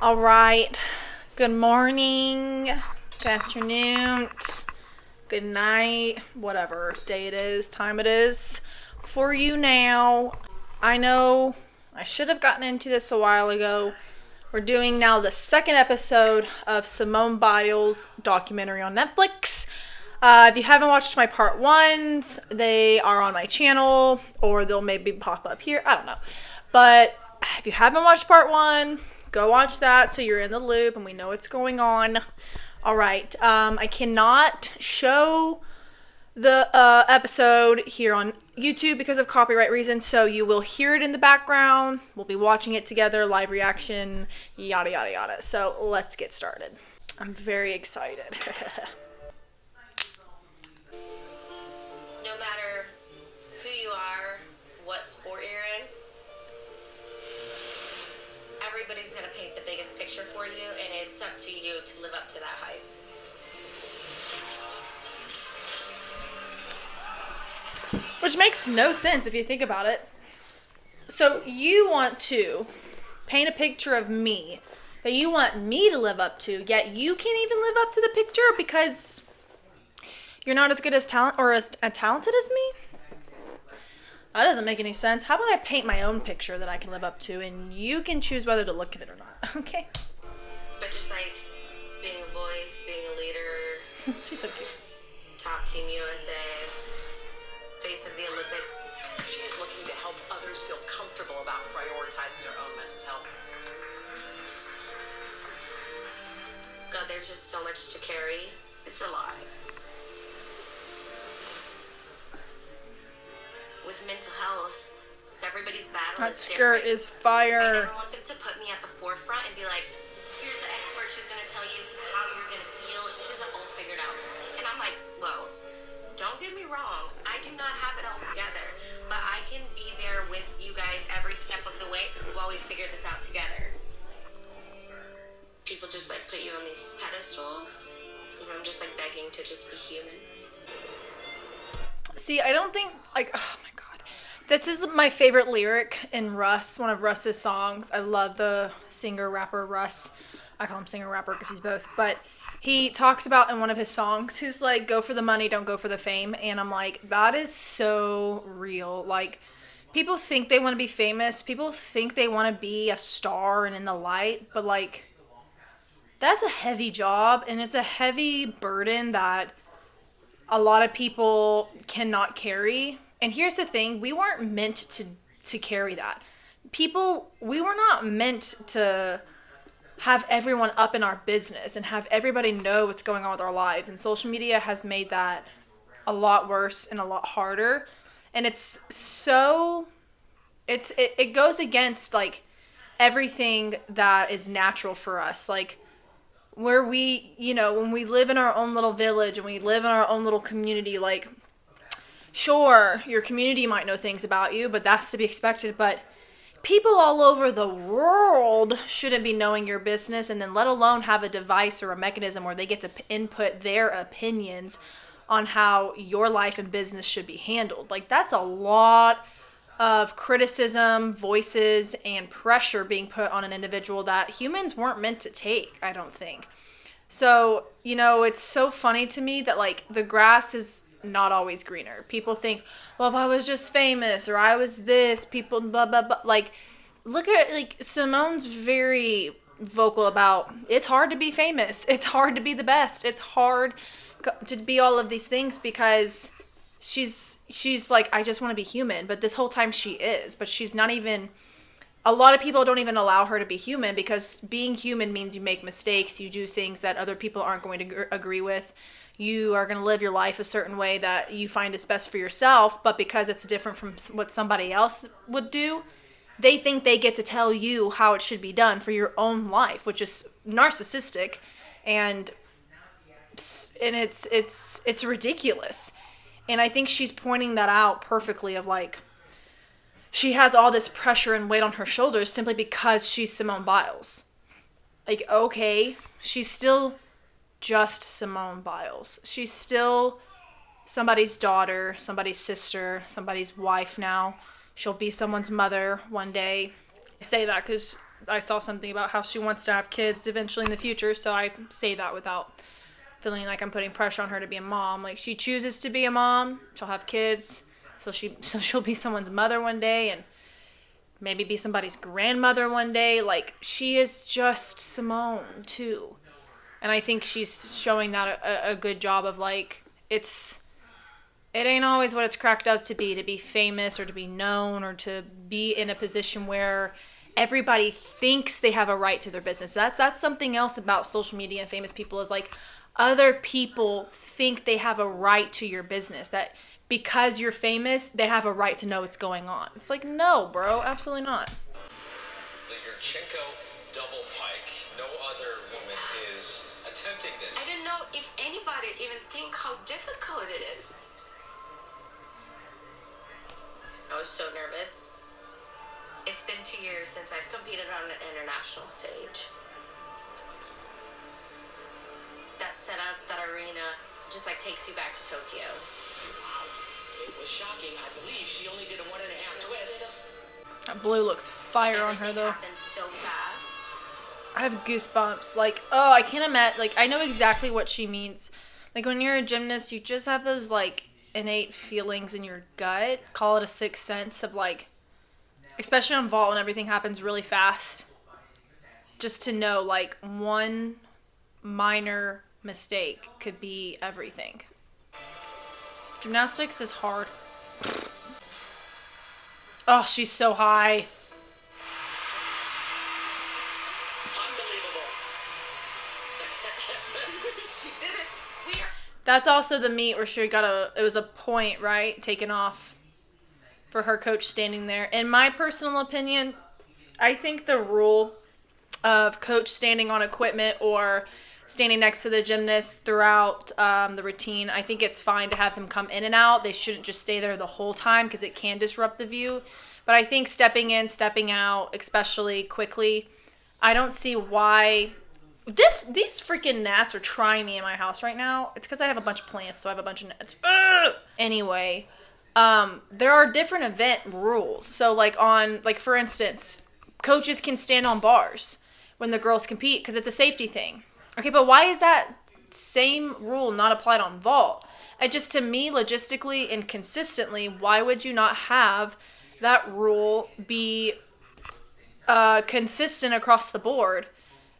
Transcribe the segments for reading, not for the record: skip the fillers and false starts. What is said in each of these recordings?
All right. Good morning, good afternoon, good night, whatever day it is, time it is for you now. I know I should have gotten into this a while ago. We're doing now the second episode of Simone Biles documentary on Netflix. If you haven't watched my part ones, they are on my channel, or they'll maybe pop up here. I don't know. But if you haven't watched part one, go watch that so you're in the loop and we know what's going on. All right. I cannot show the episode here on YouTube because of copyright reasons, so you will hear it in the background. We'll be watching it together, live reaction, yada, yada, yada. So let's get started. I'm very excited. No matter who you are, what sport you're in, everybody's going to paint the biggest picture for you, and it's up to you to live up to that hype. Which makes no sense if you think about it. So you want to paint a picture of me that you want me to live up to, yet you can't even live up to the picture because you're not as good as talent or as talented as me? That doesn't make any sense. How about I paint my own picture that I can live up to and you can choose whether to look at it or not, okay? But just like being a voice, being a leader, She's so cute. top Team USA, face of the Olympics. She is looking to help others feel comfortable about prioritizing their own mental health. God, there's just so much to carry. It's a lot. With mental health, everybody's battle That is skirt different. is fire. I never want them to put me at the forefront and be like, here's the expert, she's going to tell you how you're going to feel. She has it all figured out. And I'm like, whoa, don't get me wrong. I do not have it all together. But I can be there with you guys every step of the way while we figure this out together. People just like put you on these pedestals. And I'm just like begging to just be human. See, I don't think, like, oh my god. This is my favorite lyric in Russ, one of Russ's songs. I love the singer-rapper Russ. I call him singer-rapper because he's both. But he talks about in one of his songs, who's like, go for the money, don't go for the fame. And I'm like, that is so real. Like, people think they want to be famous. People think they want to be a star and in the light. But, like, that's a heavy job. And it's a heavy burden that a lot of people cannot carry. And here's the thing, we weren't meant to carry that. We were not meant to have everyone up in our business and have everybody know what's going on with our lives. And social media has made that a lot worse and a lot harder. And it goes against like everything that is natural for us. Like, where we, when we live in our own little village and we live in our own little community, like, sure, your community might know things about you, but that's to be expected. But people all over the world shouldn't be knowing your business, and then let alone have a device or a mechanism where they get to input their opinions on how your life and business should be handled. Like, that's a lot of criticism, voices, and pressure being put on an individual that humans weren't meant to take, I don't think. So, it's so funny to me that, like, the grass is not always greener. People think, well, if I was just famous or I was this, people blah, blah, blah. Like, look at, like, Simone's very vocal about, it's hard to be famous. It's hard to be the best. It's hard to be all of these things because she's like, I just want to be human. But this whole time she is. But she's not even... A lot of people don't even allow her to be human because being human means you make mistakes. You do things that other people aren't going to agree with. You are going to live your life a certain way that you find is best for yourself. But because it's different from what somebody else would do, they think they get to tell you how it should be done for your own life, which is narcissistic. And it's ridiculous. And I think she's pointing that out perfectly of like, she has all this pressure and weight on her shoulders simply because she's Simone Biles. Like, okay, she's still just Simone Biles. She's still somebody's daughter, somebody's sister, somebody's wife now. She'll be someone's mother one day. I say that because I saw something about how she wants to have kids eventually in the future, so I say that without feeling like I'm putting pressure on her to be a mom. Like, she chooses to be a mom, she'll have kids, so she'll be someone's mother one day and maybe be somebody's grandmother one day. Like, she is just Simone too. And I think she's showing that a good job of, like, it ain't always what it's cracked up to be famous or to be known or to be in a position where everybody thinks they have a right to their business. That's something else about social media and famous people, is like, other people think they have a right to your business, that because you're famous, they have a right to know what's going on. It's like, no, bro, absolutely not. The Yurchenko double pike. No other woman is attempting this. I didn't know if anybody even think how difficult it is. I was so nervous. It's been 2 years since I've competed on an international stage. That setup, that arena, just like takes you back to Tokyo. Wow. It was shocking. I believe she only did a 1.5 twist. That blue looks fire on her, though. Happened so fast. I have goosebumps. Like, oh, I can't imagine. Like, I know exactly what she means. Like, when you're a gymnast, you just have those, like, innate feelings in your gut. Call it a sixth sense of, like, especially on vault when everything happens really fast. Just to know, like, one minor mistake could be everything. Gymnastics is hard. Oh, she's so high. Unbelievable. She did it. That's also the meet where she got it was a point, right? Taken off for her coach standing there. In my personal opinion, I think the rule of coach standing on equipment or standing next to the gymnast throughout the routine, I think it's fine to have them come in and out. They shouldn't just stay there the whole time because it can disrupt the view. But I think stepping in, stepping out, especially quickly, I don't see why. These freaking gnats are trying me in my house right now. It's because I have a bunch of plants, so I have a bunch of gnats. Ugh! Anyway, there are different event rules. So, like, for instance, coaches can stand on bars when the girls compete because it's a safety thing. Okay, but why is that same rule not applied on vault? To me, logistically and consistently, why would you not have that rule be consistent across the board?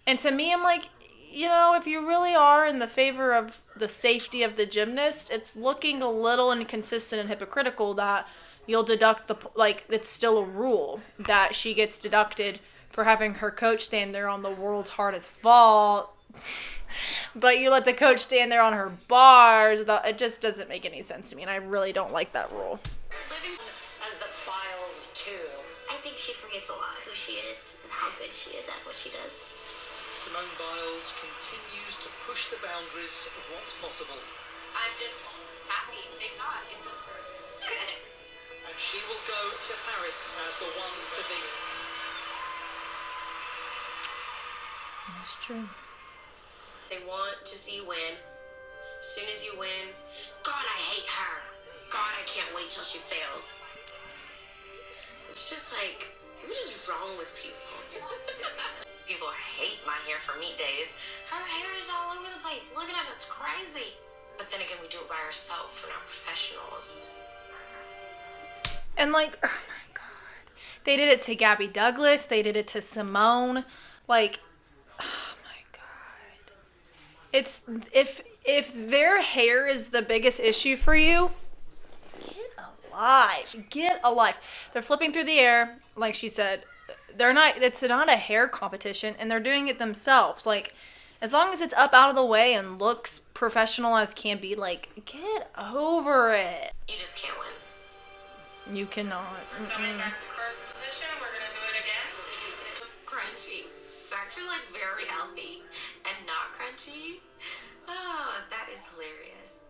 And to me, I'm like, if you really are in the favor of the safety of the gymnast, it's looking a little inconsistent and hypocritical that you'll deduct it's still a rule that she gets deducted for having her coach stand there on the world's hardest vault. But you let the coach stand there on her bars. It just doesn't make any sense to me, and I really don't like that rule. Living as the Biles too. I think she forgets a lot who she is and how good she is at what she does. Simone Biles continues to push the boundaries of what's possible. I'm just happy. Thank God it's over. And she will go to Paris as the one to beat. That's true. They want to see you win. As soon as you win, God, I hate her. God, I can't wait till she fails. It's just like, what is wrong with people? People hate my hair for meet days. Her hair is all over the place. Look at it, it's crazy. But then again, we do it by ourselves. We're not professionals. And like, oh my God. They did it to Gabby Douglas. They did it to Simone. Like, oh my God. It's, if their hair is the biggest issue for you, get alive. Get alive. They're flipping through the air, like she said. It's not a hair competition, and they're doing it themselves. Like, as long as it's up out of the way and looks professional as can be, like, get over it. You just can't win. You cannot. We're coming back to first position. We're going to do it again. Crunchy. It's actually, like, very healthy and not crunchy. Oh, that is hilarious.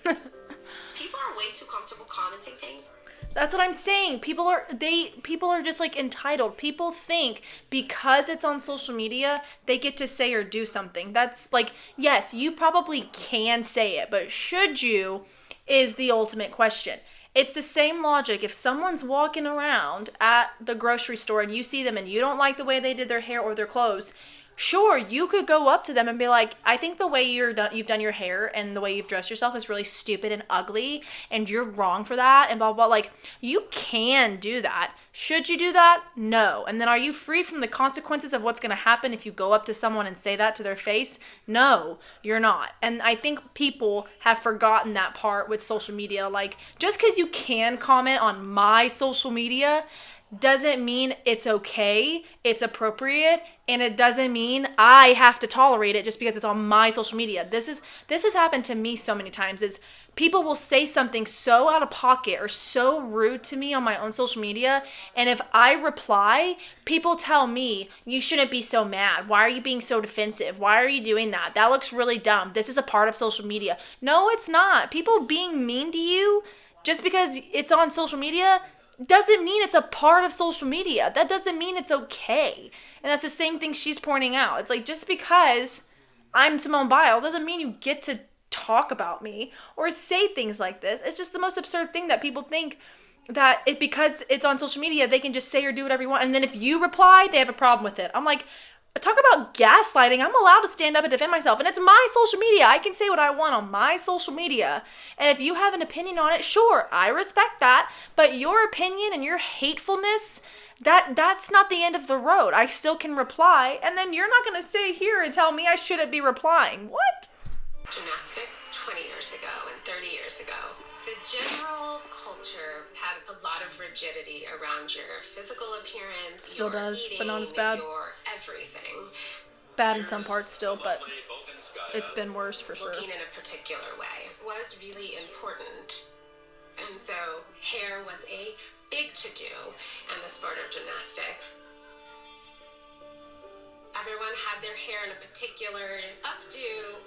People are way too comfortable commenting things. That's what I'm saying. People are just like entitled. People think because it's on social media, they get to say or do something. That's like, yes, you probably can say it, but should you is the ultimate question. It's the same logic. If someone's walking around at the grocery store and you see them and you don't like the way they did their hair or their clothes, sure, you could go up to them and be like, I think the way you've done your hair and the way you've dressed yourself is really stupid and ugly, and you're wrong for that, and blah, blah, blah. Like, you can do that. Should you do that? No. And then are you free from the consequences of what's going to happen if you go up to someone and say that to their face? No, you're not. And I think people have forgotten that part with social media. Like, just because you can comment on my social media doesn't mean it's okay, it's appropriate, and it doesn't mean I have to tolerate it just because it's on my social media. This has happened to me so many times, is people will say something so out of pocket or so rude to me on my own social media, and if I reply, people tell me, you shouldn't be so mad. Why are you being so defensive? Why are you doing that? That looks really dumb. This is a part of social media. No, it's not. People being mean to you just because it's on social media doesn't mean it's a part of social media. That doesn't mean it's okay. And that's the same thing she's pointing out. It's like, just because I'm Simone Biles doesn't mean you get to talk about me or say things like this. It's just the most absurd thing that people think that because it's on social media, they can just say or do whatever you want. And then if you reply, they have a problem with it. I'm like, talk about gaslighting. I'm allowed to stand up and defend myself. And it's my social media. I can say what I want on my social media. And if you have an opinion on it, sure, I respect that. But your opinion and your hatefulness, that's not the end of the road. I still can reply. And then you're not going to sit here and tell me I shouldn't be replying. What? Gymnastics 20 years ago and 30 years ago, the general culture had a lot of rigidity around your physical appearance, still your does, eating, but not as bad. your everything. Bad in some parts still, but it's been worse for sure. Looking in a particular way was really important. And so hair was a big to-do in the sport of gymnastics. Everyone had their hair in a particular updo.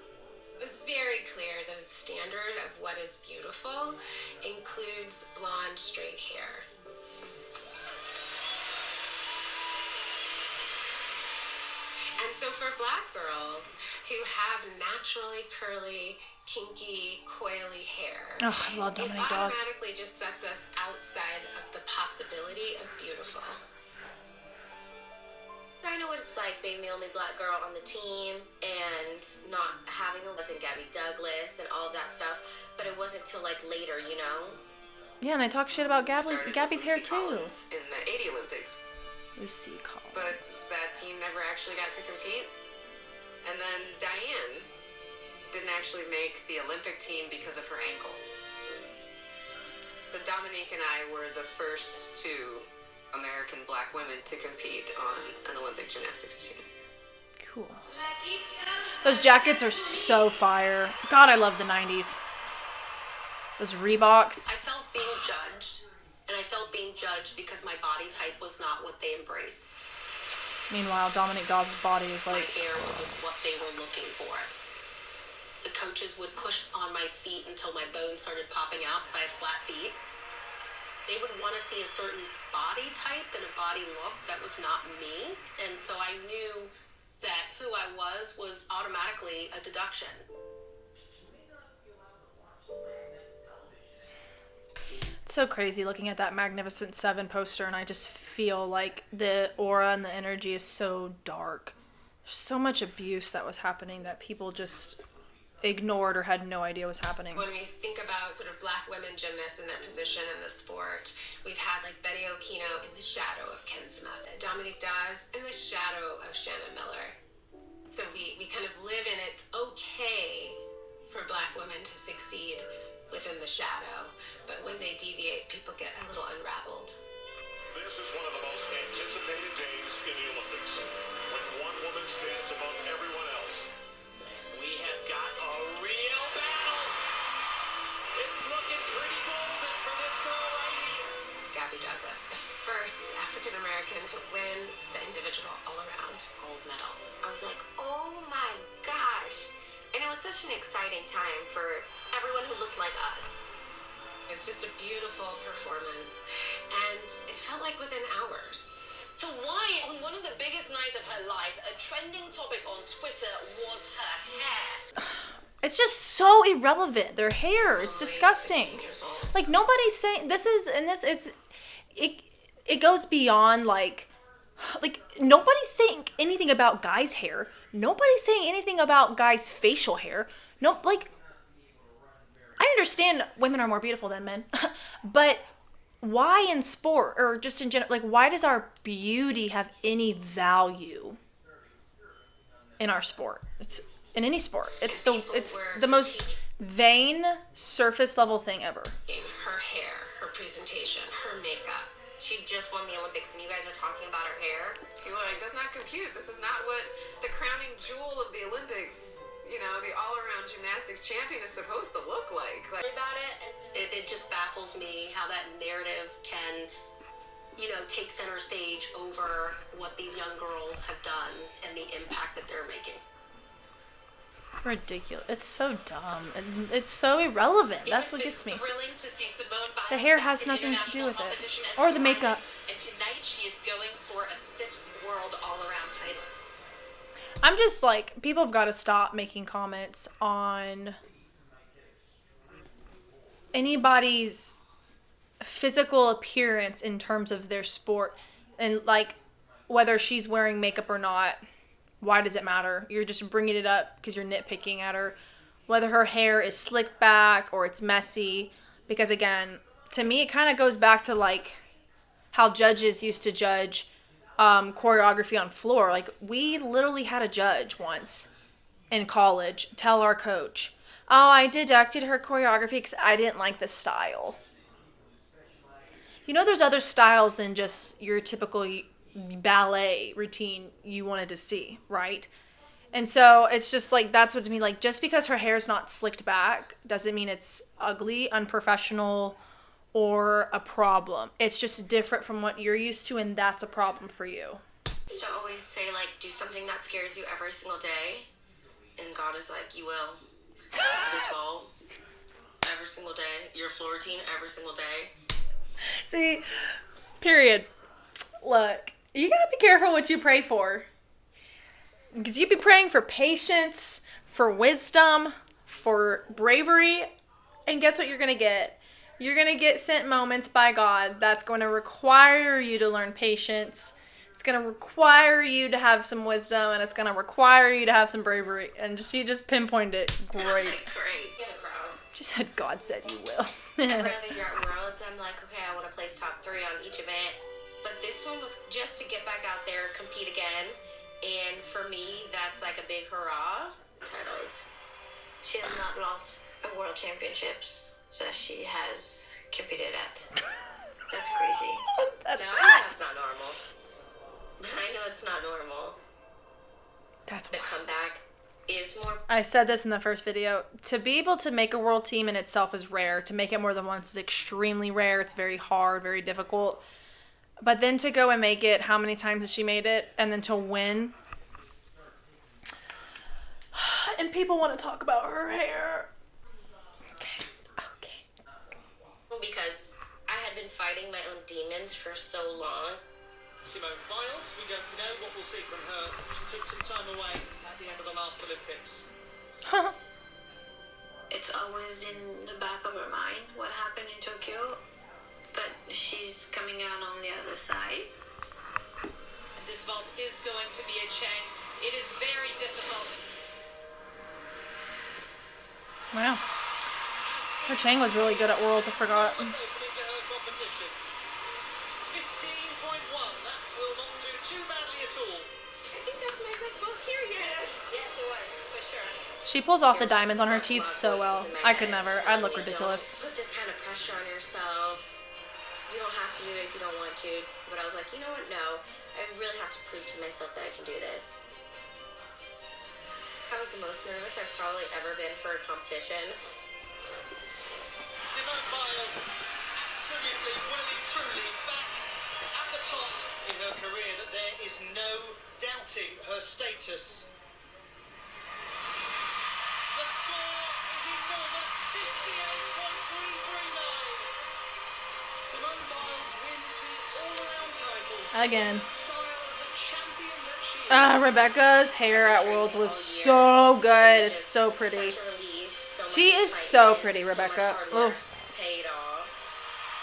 It was very clear that the standard of what is beautiful includes blonde, straight hair. And so for Black girls who have naturally curly, kinky, coily hair, Oh, I love it Dominic Dawes. automatically just sets us outside of the possibility of beautiful. I know what it's like being the only Black girl on the team and not having a wasn't Gabby Douglas and all of that stuff, but it wasn't till like later, you know? Yeah, and I talk shit about Started Gabby's with hair Lucy too. Collins in the 80 Olympics, Lucy Collins. but that team never actually got to compete. And then Diane didn't actually make the Olympic team because of her ankle. So Dominique and I were the first two American Black women to compete on an Olympic gymnastics team. Cool. Those jackets are so fire. God, I love the 90s. Those I Reeboks. felt being judged, and I felt being judged because my body type was not what they embraced. Meanwhile, Dominic Dawes' body is My like, hair wasn't what they were looking for. The coaches would push on my feet until my bones started popping out because I have flat feet. They would want to see a certain body type and a body look that was not me. And so I knew that who I was automatically a deduction. it's so crazy looking at that Magnificent Seven poster, and I just feel like the aura and the energy is so dark. There's so much abuse that was happening that people just ignored or had no idea was happening. When we think about sort of Black women gymnasts and their position in the sport, we've had like Betty Okino in the shadow of Ken Smith, Dominique Dawes in the shadow of Shannon Miller. So we kind of live in it's okay for Black women to succeed within the shadow, but when they deviate, people get a little unraveled. This is one of the most anticipated days in the Olympics, when one woman stands above everyone else. We have got a real battle. It's looking pretty golden for this girl right here. Gabby Douglas, the first African American to win the individual all-around gold medal. I was like, oh my gosh. And it was such an exciting time for everyone who looked like us. It was just a beautiful performance, and it felt like within hours. So why, on one of the biggest nights of her life, a trending topic on Twitter was her hair? It's just so irrelevant. Their hair, it's disgusting. Like, nobody's saying this is, and this is, it goes beyond like nobody's saying anything about guys' hair. Nobody's saying anything about guys' facial hair. No, like, I understand women are more beautiful than men, but why in sport or just in general, like, why does our beauty have any value in our sport? It's in any sport. It's the most vain, surface level thing ever. Her hair, her presentation, her makeup. She just won the Olympics and you guys are talking about her hair? People are like, does not compute. This is not what the crowning jewel of the Olympics, you know, the all-around gymnastics champion is supposed to look like. About it just baffles me how that narrative can, you know, take center stage over what these young girls have done and the impact that they're making. Ridiculous. It's so dumb. And it's so irrelevant. That's what gets me. Thrilling to see Simone Biles The hair has nothing to do with it. Or the makeup. And tonight she is going for a 6th world all-around title. I'm just like, people have got to stop making comments on anybody's physical appearance in terms of their sport, and like whether she's wearing makeup or not. Why does it matter? You're just bringing it up because you're nitpicking at her. Whether her hair is slicked back or it's messy. Because again, to me, it kind of goes back to like how judges used to judge choreography on floor. Like, we literally had a judge once in college tell our coach, oh, I deducted her choreography because I didn't like the style. You know, there's other styles than just your typical ballet routine you wanted to see, right? And so it's just like, that's what to me, like, just because her hair's not slicked back doesn't mean it's ugly, unprofessional, or a problem. It's just different from what you're used to, and that's a problem for you. To always say, like, do something that scares you every single day, and God is like, you will. This fall, every single day. Your floor routine, every single day. See, period. Look, you gotta be careful what you pray for. Because you be praying for patience, for wisdom, for bravery, and guess what you're gonna get? You're gonna get sent moments by God that's going to require you to learn patience. It's gonna require you to have some wisdom, and it's gonna require you to have some bravery. And she just pinpointed it. Great. Great. In a crowd. She said, God said you will. Every other year at Worlds, I'm like, okay, I want to place top 3 on each event. But this one was just to get back out there, compete again. And for me, that's like a big hurrah. Titles. She has not lost a world championships that she has competed at. That's crazy. That's I know that's not normal. I know it's not normal. That's The comeback is more. I said this in the first video. To be able to make a world team in itself is rare. To make it more than once is extremely rare. It's very hard, very difficult. But then to go and make it, how many times has she made it? And then to win. And people want to talk about her hair. Okay. Because I had been fighting my own demons for so long. Simone Biles, we don't know what we'll see from her. She took some time away at the end of the last Olympics. It's always in the back of her mind what happened in Tokyo, but she's coming out on the other side. This vault is going to be a chain. It is very difficult. Wow. Her Chang was really good at Worlds, I forgot. Opening to her competition. 15.1. That will not do too badly at all. I think that's my best vault here yet. Yes, it was, for sure. She pulls off the diamonds on her teeth so well. I could never. I'd look ridiculous. Put this kind of pressure on yourself. You don't have to do it if you don't want to. But I was like, you know what? No. I really have to prove to myself that I can do this. I was the most nervous I've probably ever been for a competition. Simone Biles, absolutely well and truly back at the top in her career, that there is no doubting her status. The score is enormous, 58.339. Simone Biles wins the all-around title. Again. Style of the champion that she is. Rebecca's hair at Worlds was so good. It's so pretty. Such a relief, so much She is so excitement, pretty, so much Rebecca. hard Oh. work paid off.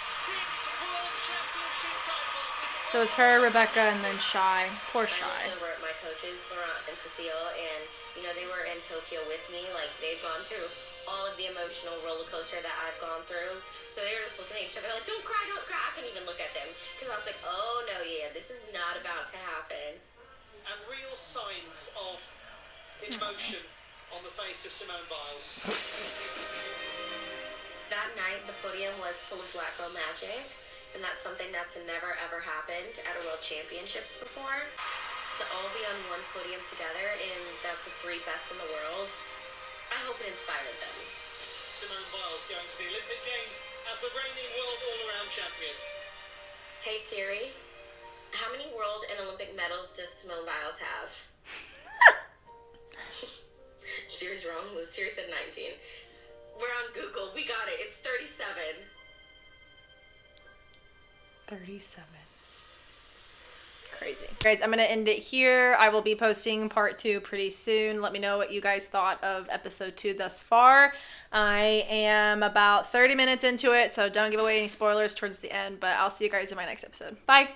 6 world championship titles. So it was her, Rebecca, and then Shy. Poor I Shy. looked over at my coaches, Laurent and Cecile, and they were in Tokyo with me. Like, they've gone through all of the emotional roller coaster that I've gone through. So they were just looking at each other like, don't cry, don't cry. I couldn't even look at them because I was like, oh no, yeah, this is not about to happen. And real signs of emotion on the face of Simone Biles. That night, the podium was full of black girl magic, and that's something that's never ever happened at a World Championships before. To all be on one podium together, and that's the 3 best in the world, I hope it inspired them. Simone Biles going to the Olympic Games as the reigning world all-around champion. Hey Siri, how many world and Olympic medals does Simone Biles have? Siri's wrong. Siri said 19. We're on Google. We got it. It's 37. 37. Crazy. Guys, I'm going to end it here. I will be posting part 2 pretty soon. Let me know what you guys thought of episode 2 thus far. I am about 30 minutes into it, so don't give away any spoilers towards the end, but I'll see you guys in my next episode. Bye.